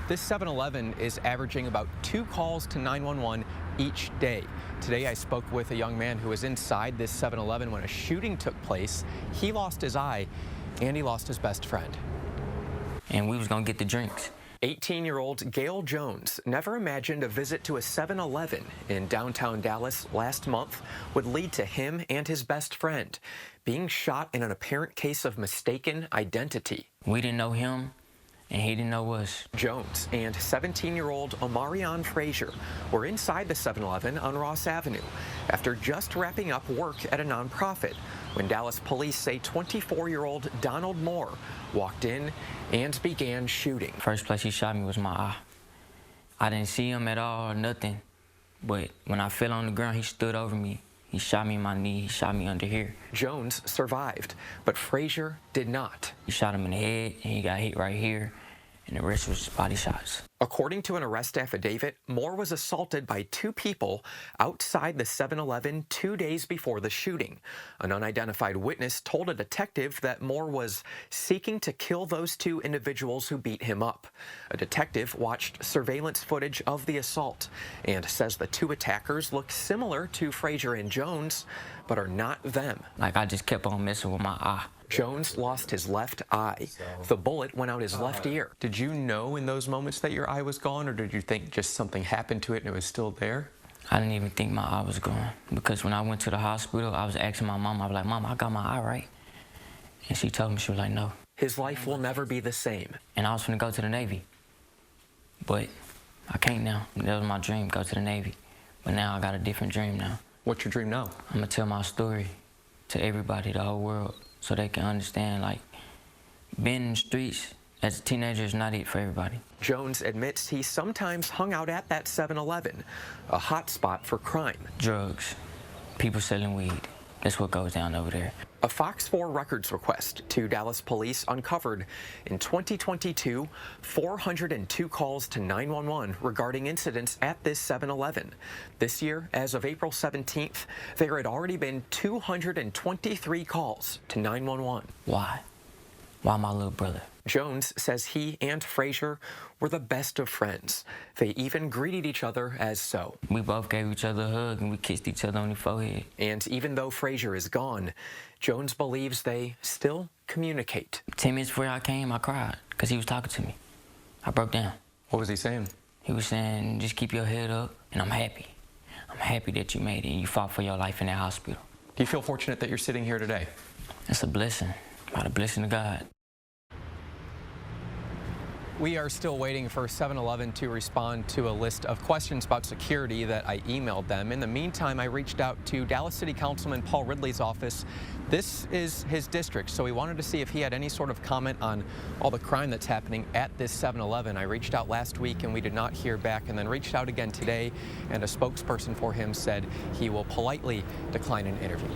This 7-Eleven is averaging about 2 calls to 911 each day. Today I spoke with a young man who was inside this 7-Eleven when a shooting took place. He lost his eye and he lost his best friend. And we was gonna get the drinks. 18-year-old Gayle Jones never imagined a visit to a 7-Eleven in downtown Dallas last month would lead to him and his best friend being shot in an apparent case of mistaken identity. We didn't know him, and he didn't know us. Jones and 17-year-old Omarian Frazier were inside the 7-Eleven on Ross Avenue after just wrapping up work at a nonprofit when Dallas police say 24-year-old Donald Moore walked in and began shooting. First place he shot me was my eye. I didn't see him at all or nothing, but when I fell on the ground, he stood over me. He shot me in my knee, he shot me under here. Jones survived, but Frazier did not. He shot him in the head, and he got hit right here, and the rest was body shots. According to an arrest affidavit, Moore was assaulted by 2 people outside the 7-Eleven 2 days before the shooting. An unidentified witness told a detective that Moore was seeking to kill those 2 individuals who beat him up. A detective watched surveillance footage of the assault and says the 2 attackers look similar to Frazier and Jones, but are not them. Like, I just kept on messing with my eye. Jones lost his left eye. The bullet went out his left ear. Did you know in those moments that your eye was gone, or did you think just something happened to it and it was still there? I didn't even think my eye was gone, because when I went to the hospital, I was asking my mom, I was like, Mom, I got my eye right? And she told me, she was like, no. His life will never be the same. And I was gonna go to the Navy, but I can't now. That was my dream, go to the Navy. But now I got a different dream now. What's your dream now? I'm gonna tell my story to everybody, the whole world, so they can understand, like, being in the streets as a teenager is not it for everybody. Jones admits he sometimes hung out at that 7-Eleven, a hot spot for crime. Drugs, people selling weed, that's what goes down over there. A Fox 4 records request to Dallas police uncovered in 2022 402 calls to 911 regarding incidents at this 7-Eleven. This year, as of April 17th, there had already been 223 calls to 911. Why? Why my little brother? Jones says he and Frazier were the best of friends. They even greeted each other as so. We both gave each other a hug and we kissed each other on the forehead. And even though Frazier is gone, Jones believes they still communicate. 10 minutes before I came, I cried because he was talking to me. I broke down. What was he saying? He was saying, just keep your head up, and I'm happy. I'm happy that you made it and you fought for your life in that hospital. Do you feel fortunate that you're sitting here today? It's a blessing, by the blessing of God. We are still waiting for 7-Eleven to respond to a list of questions about security that I emailed them. In the meantime, I reached out to Dallas City Councilman Paul Ridley's office. This is his district, so we wanted to see if he had any sort of comment on all the crime that's happening at this 7-Eleven. I reached out last week and we did not hear back, and then reached out again today, and a spokesperson for him said he will politely decline an interview.